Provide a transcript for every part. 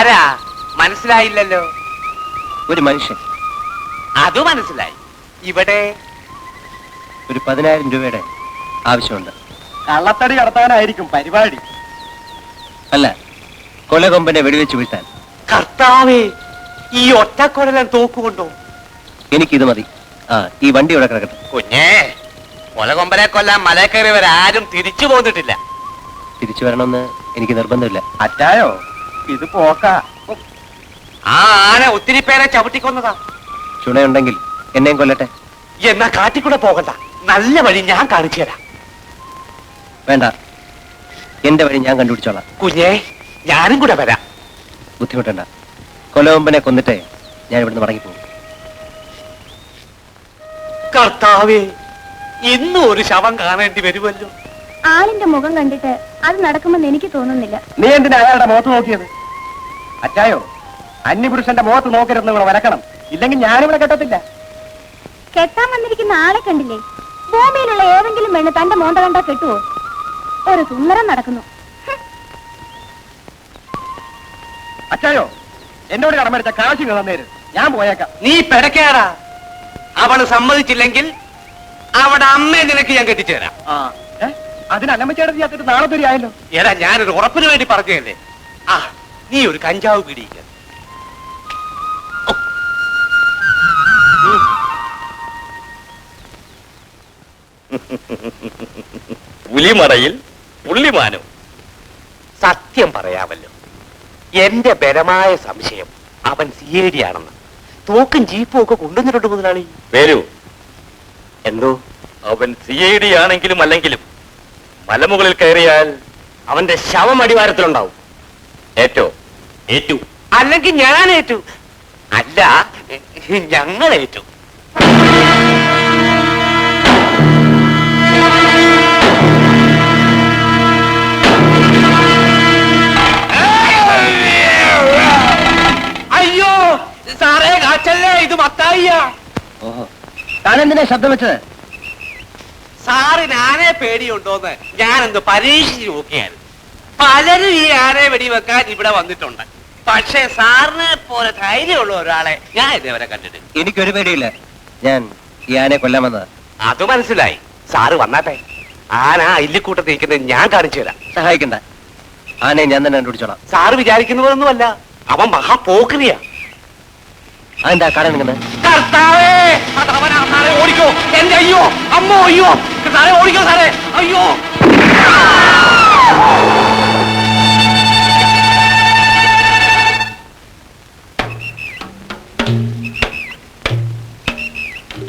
ആരാ മനസ്സിലായില്ലല്ലോ? ഒരു മനുഷ്യൻ. അത് മനസ്സിലായി. ഇവിടെ ഒരു 10,000 രൂപയുടെ ആവശ്യമുണ്ട്. കള്ളത്തടി കടത്താനായിരിക്കും പരിപാടി. അല്ല, കൊലകൊമ്പനെ വെടിവെച്ച് വീഴ്ത്താൻ. കർത്താവേ, ഈ ഒറ്റക്കൊലൻ തോക്കുകൊണ്ടോ? എനിക്കിത് മതി. ഈ വണ്ടി ഇവിടെ കിടക്കട്ടെ. കുഞ്ഞേ, കൊലകൊമ്പനെ കൊല്ലാൻ മല കയറിയവരാരും തിരിച്ചു പോന്നിട്ടില്ല. തിരിച്ചു വരണമെന്ന് എനിക്ക് നിർബന്ധമില്ല. അറ്റായോ, ഇത് പോക്ക. ആ ആന ഒത്തിരി പേരെ ചവിട്ടിക്കൊന്നതാ. ചുണയുണ്ടെങ്കിൽ എന്നെയും കൊല്ലട്ടെ. എന്നാ കാട്ടിക്കൂടെ പോകണ്ട, നല്ല വഴി ഞാൻ കാണിച്ചു തരാം. വേണ്ട, എന്റെ വഴി ഞാൻ കണ്ടുപിടിച്ചോളാം. കുഞ്ഞേ, ഞാനും കൂടെ വരാം. ബുദ്ധിമുട്ടണ്ട. കൊലകൊമ്പനെ കൊന്നിട്ടേ ഞാൻ ഇവിടുന്ന് മടങ്ങിപ്പോകും. കർത്താവേ, ഇന്നും ഒരു ശവം കാണേണ്ടി വരുമല്ലോ. ആളിന്റെ മുഖം കണ്ടിട്ട് അത് നടക്കുമെന്ന് എനിക്ക് തോന്നുന്നില്ല. നീ എന്തിനാ അയാളുടെ മുഖത്ത് നോക്കിയത്? അറ്റായോ, അന്യപുരുഷന്റെ മുഖത്ത് നോക്കരുതെന്ന് ഇവിടെ വരക്കണം. ഇല്ലെങ്കിൽ ഞാനിവിടെ കെട്ടത്തില്ല. കെട്ടാൻ വന്നിരിക്കുന്ന ആളെ കണ്ടില്ലേ? ഭൂമിയിലുള്ള ഏതെങ്കിലും പെണ്ണ് തന്റെ മോന്ത കണ്ടാ കെട്ടുവോ? ഒരു സുന്ദരം നടക്കുന്നു. അച്ചായോ, എന്നോട് കടമെടുത്ത കാശ് തന്നേര്, ഞാൻ പോയേക്കാം. നീ പെടക്കേടാ. അവള് സമ്മതിച്ചില്ലെങ്കിൽ അവിടെ അമ്മയെ നിനക്ക് ഞാൻ കെട്ടിച്ചു തരാം. അതിനല്ലമ്മച്ചേട്ടൻ ചെയ്യാത്തിട്ട് നാളെ തരി ആയല്ലോ. ഏതാ, ഞാനൊരു ഉറപ്പിന് വേണ്ടി പറഞ്ഞതല്ലേ. നീ ഒരു കഞ്ചാവ് പിടിക്ക. പുലിമറയിൽ പുള്ളിമാനോ? സത്യം പറയാമല്ലോ, എന്റെ ബലമായ സംശയം അവൻ CID ആണെന്ന്. തോക്കും ജീപ്പും ഒക്കെ കൊണ്ടുവന്നിട്ടുണ്ട് മുതലാളി. വരൂ. എന്തോ? അവൻ CID ആണെങ്കിലും അല്ലെങ്കിലും മലമുകളിൽ കയറിയാൽ അവന്റെ ശവം അടിവാരത്തിലുണ്ടാവും. ഏറ്റോ? ഏറ്റു. അല്ലെങ്കിൽ ഞാൻ ഏറ്റു. അല്ല, ഞങ്ങൾ ഏറ്റു. അയ്യോ സാറേ, കാച്ചല്ലേ, ഇത് മത്തായിയാ. ഓഹോ, താനെന്തിനാ ശബ്ദം വെച്ചത്? സാറിന് ആനയെ പേടിയുണ്ടോന്ന് ഞാനെന്ത് പരീക്ഷിച്ച് നോക്കിയാൽ. പലരും ഈ ആനയെ വെടിവെക്കാൻ ഇവിടെ വന്നിട്ടുണ്ട്. പക്ഷേ സാറിനെ പോലെ ധൈര്യമുള്ള ഒരാളെ ഞാൻ ഇതേവരെ കണ്ടിട്ടില്ല. എനിക്കൊരു പേടിയില്ല. ഞാൻ ഈ ആനയെ കൊല്ലാൻ വന്നത്. അത് മനസ്സിലായി. സാറ് വന്നാട്ടെ. ആന ഇല്ലിക്കൂട്ടത്തിൽ നിൽക്കുന്നത് ഞാൻ കാണിച്ചു തരാം. സഹായിക്കണ്ട, ആനയെ ഞാൻ തന്നെ കണ്ടുപിടിച്ചോളാം. സാറ് വിചാരിക്കുന്നതൊന്നുമല്ല, അവൻ മഹാപോക്രിയാ. അതെന്താ കാണാൻ നിൽക്കുന്നത്? കർത്താവേ, അതവനാ. സാറേ ഓടിക്കോ. എന്റെ അയ്യോ, അമ്മോ, അയ്യോ സാറേ, ഓടിക്കോ സാറേ. അയ്യോ,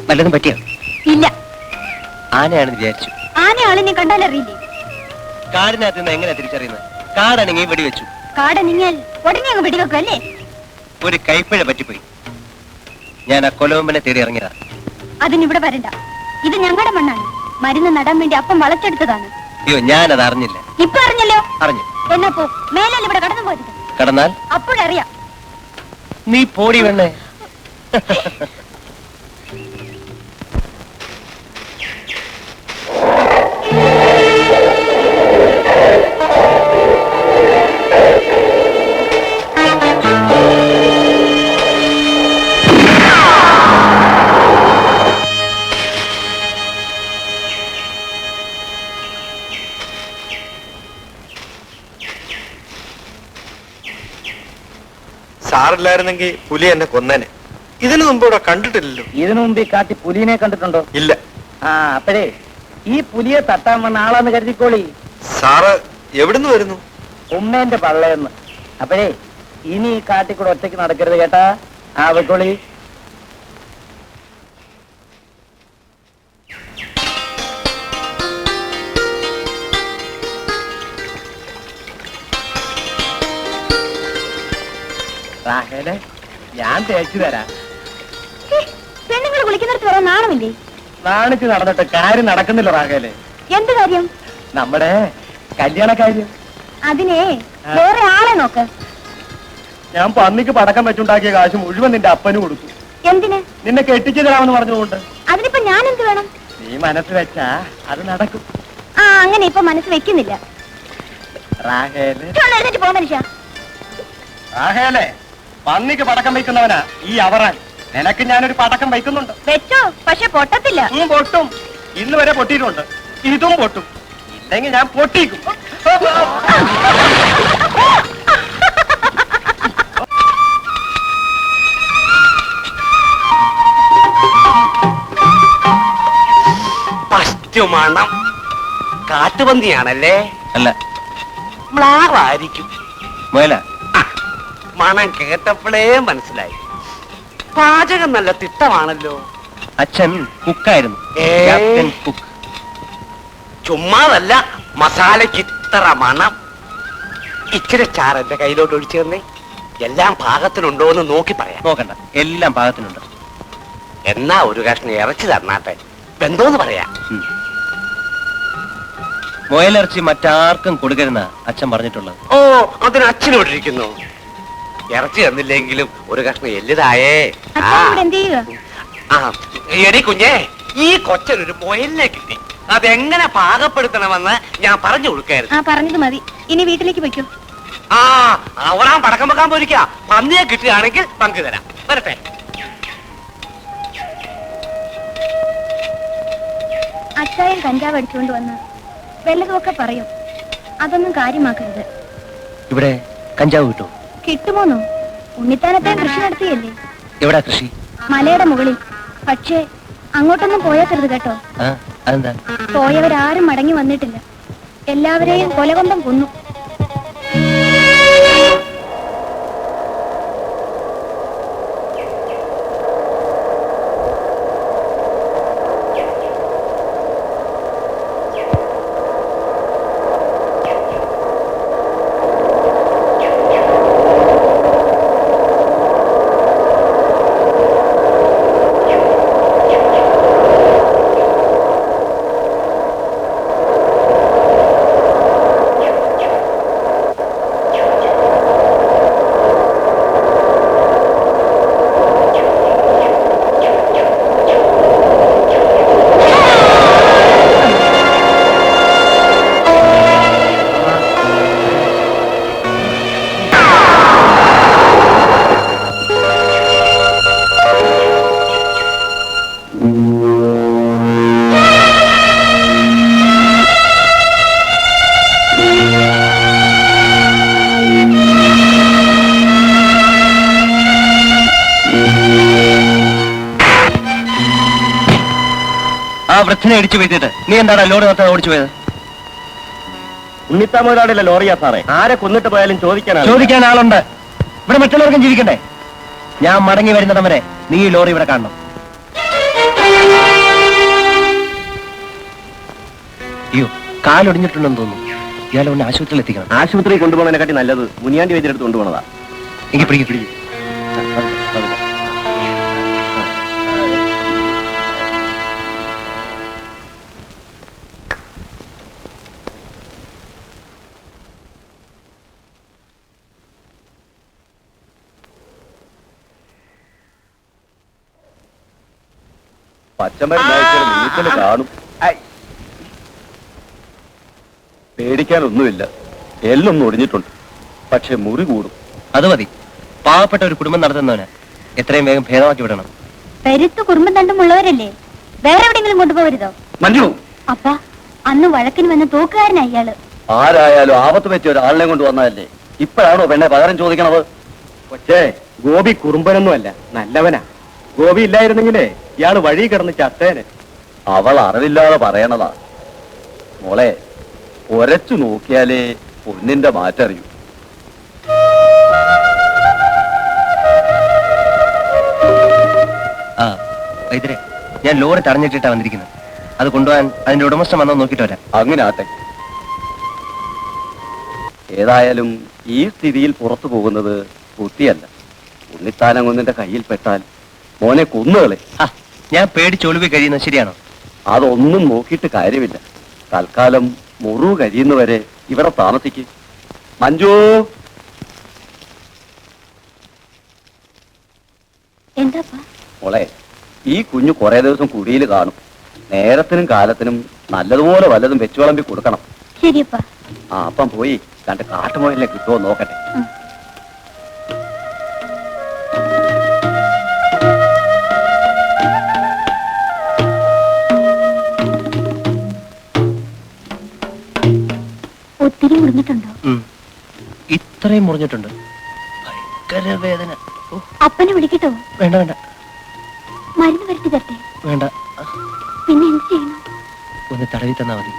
വല്ലതും പറ്റിയോ? ഇല്ല. ആനയാണെന്ന് വിചാരിച്ചു. ആനയാളിനെ കണ്ടാലറിയില്ലേ? കാടിനകത്ത് നിന്ന് എങ്ങനെ തിരിച്ചറിയുന്നത്? കാടണെങ്കിൽ വെടിവെച്ചു. കാടനിങ്ങാൽ ഉടനെ അങ്ങ് വെടിവെക്കും അല്ലേ? ഒരു കൈപ്പിഴ പറ്റിപ്പോയി. ഞാൻ ആ കൊലകൊമ്പനെ തേടി ഇറങ്ങിയതാ. അതിനിവിടെ വരണ്ട. ഇത് ഞങ്ങളുടെ മണ്ണാണ്. മരുന്ന് നടാൻ വേണ്ടി അപ്പം വളച്ചെടുത്തതാണ്. അയ്യോ, ഞാനത് അറിഞ്ഞില്ല. ഇപ്പൊ അറിഞ്ഞല്ലോ. അറിഞ്ഞു. എന്നാ പോ, മേലല്ല ഇവിടെ കടന്നു പോയത്. കടന്നാൽ അപ്പോഴറിയാം. നീ പോടി വേണേ. സാറില്ലായിരുന്നെങ്കിൽ പുലി എന്നെ കൊന്നേനെ. ഇതിനു മുമ്പ് ഇവിടെ കണ്ടിട്ടില്ലല്ലോ. ഇതിനു മുമ്പ് ഈ കാട്ടി പുലിനെ കണ്ടിട്ടുണ്ടോ? ഇല്ല. അപ്പോഴേ ഈ പുലിയെ തട്ടാൻ വന്ന ആളാന്ന് കരുതിക്കോളി. സാറ് എവിടുന്ന് വരുന്നു? ഉമ്മേന്റെ പള്ളയെന്ന്. അപ്പോഴേ ഇനി ഈ കാട്ടിക്കൂടെ ഒറ്റയ്ക്ക് നടക്കരുത് കേട്ടാ. വെക്കോളി. റാഹേലെ, ഞാൻ തേച്ചു തരാം. പെണ്ണുങ്ങൾ വിളിക്കുന്നിടത്ത് വരാൻ നാണമില്ലേ? നാണിച്ച് നടന്നിട്ട് കാര്യം നടക്കുന്നില്ല റാഹേലെ. എന്ത് കാര്യം? നമ്മുടെ കല്യാണ കാര്യം. അതിനെ വേറെ ആളെ നോക്ക്. ഞാൻ പന്നിക്ക് പടക്കം വെച്ചുണ്ടാക്കിയ കാശ് മുഴുവൻ നിന്റെ അപ്പന് കൊടുത്തു. എന്തിന്? നിന്നെ കെട്ടിച്ചു തരാമെന്ന് പറഞ്ഞുകൊണ്ട്. അതിനിപ്പോ ഞാൻ എന്ത് വേണം? നീ മനസ്സ് വെച്ചാ അത് നടക്കും. അങ്ങനെ ഇപ്പൊ മനസ്സ് വെക്കുന്നില്ല. റാഹേല്, എഴുന്നേറ്റ് പോ മനുഷ്യ. ആഹേലേ പന്നിക്ക് പടക്കം വയ്ക്കുന്നവനാ ഈ അവറാൻ. നിനക്ക് ഞാനൊരു പടക്കം വയ്ക്കുന്നുണ്ട്. വെച്ചോ, പക്ഷെ പൊട്ടത്തില്ല. പൊട്ടും. ഇന്ന് വരെ പൊട്ടിയിട്ടുണ്ട്. ഇതും പൊട്ടും. ഇല്ലെങ്കിൽ ഞാൻ പൊട്ടിക്കും. ഫസ്റ്റ് മണം കാട്ടുപന്നിയാണല്ലേ? അല്ല, മ്ലാവായിരിക്കും. മുയല. മണം കേട്ടപ്പോഴേ മനസ്സിലായി. പാചകം നല്ല തിട്ടമാണല്ലോ. അച്ഛൻ കുക്കായിരുന്നു, ഏ? Captain cook. ചുമ്മാതല്ല, മസാലയ്ക്ക് ഇത്ര മണം. ഇച്ചിരി ചാറ് എന്റെ കയ്യിലോട്ട് ഒഴിച്ചു തന്നേ. എല്ലാം പാകത്തിനുണ്ടോ എന്ന് നോക്കി പറയാം. നോക്കണ്ട, എല്ലാം പാകത്തിനുണ്ട്. എന്നാ ഒരു കഷ്ണം ഇറച്ചി തന്നാട്ടെ, ബന്ധോന്ന് പറയാം. മുയലിറച്ചി മറ്റാർക്കും കൊടുക്കരുന്ന അച്ഛൻ പറഞ്ഞിട്ടുള്ളത്. ഓ, അതിന് അച്ഛനോട്ടിരിക്കുന്നു. ഇറച്ചി തന്നില്ലെങ്കിലും ഒരു കഷ്ണം എല്ലിതായേ. അച്ഛൻ ഇവിടെ എന്ത് ചെയ്യുക? ആ, എടി കുഞ്ഞേ, ഈ കൊച്ചനൊരു മുയലിനെ കിട്ടി. അതെങ്ങനെ പാകപ്പെടുത്തണമെന്ന് ഞാൻ പറഞ്ഞു കൊടുക്കായിരുന്നു. ആ, പറഞ്ഞത് മതി. ഇനി വീട്ടിലേക്ക് പൊയ്ക്കോ. ആ, അവറാൻ പടക്കം വെക്കാൻ പോയിരിക്കാ. പന്നിയെ കിട്ടുകയാണെങ്കിൽ പങ്കു തരാം. വരട്ടെ. അച്ചായൻ കഞ്ചാവ് അടിച്ചുകൊണ്ട് വന്ന് വല്ലതുമൊക്കെ പറയും. അതൊന്നും കാര്യമാക്കരുത്. ഇവിടെ കഞ്ചാവ് കിട്ടും? കിട്ടുമോന്നോ? ഉണ്ണിത്താനത്താൻ കൃഷി നടത്തിയല്ലേ? എവിടാ കൃഷി? മലയുടെ മുകളിൽ. പക്ഷേ അങ്ങോട്ടൊന്നും പോയേക്കരുത് കേട്ടോ. ആ, അതെന്താ? പോയവരാരും മടങ്ങി വന്നിട്ടില്ല. എല്ലാവരെയും കൊലകൊണ്ടം കൊന്നു. ആ വൃദ്ധനെ ഇടിച്ചു വീഴ്ത്തിട്ട് നീ എന്താണ് ലോറി നിർത്താൻ ഓടിച്ചു പോയത്? ഉണ്ണിത്താ മുതലാളിയല്ല ലോറിയാ സാറേ. ആരെ കൊന്നിട്ട് പോയാലും ചോദിക്കാൻ ആളുണ്ട്. ഇവിടെ മറ്റുള്ളവർക്കും ജീവിക്കണ്ടേ? ഞാൻ മടങ്ങി വരുന്നിടം വരെ നീ ഈ ലോറി ഇവിടെ കാണണം. അയ്യോ, കാലൊടിഞ്ഞിട്ടുണ്ടെന്ന് തോന്നുന്നു. ഇയാളെ ഒന്ന് ആശുപത്രിയിൽ എത്തിക്കണം. ആശുപത്രി കൊണ്ടുപോകുന്നതിനെക്കാട്ടി നല്ലത് മുനിയാണ്ടി വൈദ്യരെടുത്ത് കൊണ്ടുപോകണതാ. എനിക്ക് പിടിക്കും. പച്ചമരുന്ന് കാണും. പേടിക്കാനൊന്നുമില്ല. എല്ലൊന്നും ഒടിഞ്ഞിട്ടുണ്ട്, പക്ഷെ മുറി കൂടും. അത് മതി. പാവപ്പെട്ട ഒരു കുടുംബം നടത്തുന്നവന് എത്രയും വേഗം ഭേദമാക്കി വിടണം. പെരുത്ത് കുടുംബം തണ്ടുമുള്ളവരല്ലേ? വേറെ എവിടെയെങ്കിലും കൊണ്ടുപോകരുതോ? മഞ്ജു, അപ്പ അന്ന് വഴക്കിന് വന്ന തോക്കുകാരനാ ഇയാള്. ആരായാലും ആപത്ത് വെച്ച ഒരാളിനെ കൊണ്ട് വന്നതല്ലേ. ഇപ്പോഴാണോ പെണ്ണെ പകരം ചോദിക്കണത്? പക്ഷേ ഗോപി കുറുമ്പനൊന്നുമല്ല, നല്ലവനാ. ഗോപി ഇല്ലായിരുന്നെങ്കിലേ ഇയാള് വഴി കിടന്ന് ചത്തേനെ. അവൾ അറിവില്ലാതെ പറയണതാ. മോളെ, ഒരച്ചു നോക്കിയാലേ പൊന്നിന്റെ മാറ്ററിയൂ. ആ വൈദ്യരെ, ഞാൻ ലോറി തടഞ്ഞിട്ടിട്ടാ വന്നിരിക്കുന്നത്. അത് കൊണ്ടുപോകാൻ അതിന്റെ ഉടമസ്ഥൻ വന്നോ നോക്കിട്ട് വരാം. അങ്ങനെ ആട്ടെ. ഏതായാലും ഈ സ്ഥിതിയിൽ പുറത്തു പോകുന്നത് ബുദ്ധിയല്ല. ഉണ്ണിത്താനങ്ങൊന്നിന്റെ കയ്യിൽ പെട്ടാൽ മോനെ കൊന്നുകളെ. ഞാൻ പേടിച്ചൊളിവി കഴിയുന്നത് ശരിയാണോ? അതൊന്നും നോക്കിയിട്ട് കാര്യമില്ല. തൽക്കാലം മുറിവ് കഴിയുന്നവരെ ഇവിടെ താമസിക്കും. മഞ്ജു, എന്താപ്പാ? മോളെ, ഈ കുഞ്ഞു കുറെ ദിവസം കുടിയിൽ കാണും. നേരത്തിനും കാലത്തിനും നല്ലതുപോലെ വല്ലതും വെച്ചു വിളമ്പി കൊടുക്കണം. ശരിയപ്പാ. ആ, അപ്പം പോയി രണ്ട് കാട്ടുമുയലിനെ കിട്ടുമോ നോക്കട്ടെ. ഒത്തിരി മുറിഞ്ഞിട്ടുണ്ടോ? ഇത്രയും മുറിഞ്ഞിട്ടുണ്ട്. ഭയങ്കര വേദന. അപ്പനെ വിളിക്കട്ടോ? വേണ്ട വേണ്ട. മരുന്ന് വരട്ടി തരട്ടെ? വേണ്ട. പിന്നെ എന്ത് ചെയ്യണം? ഒന്ന് തടവി തന്നാ മതി.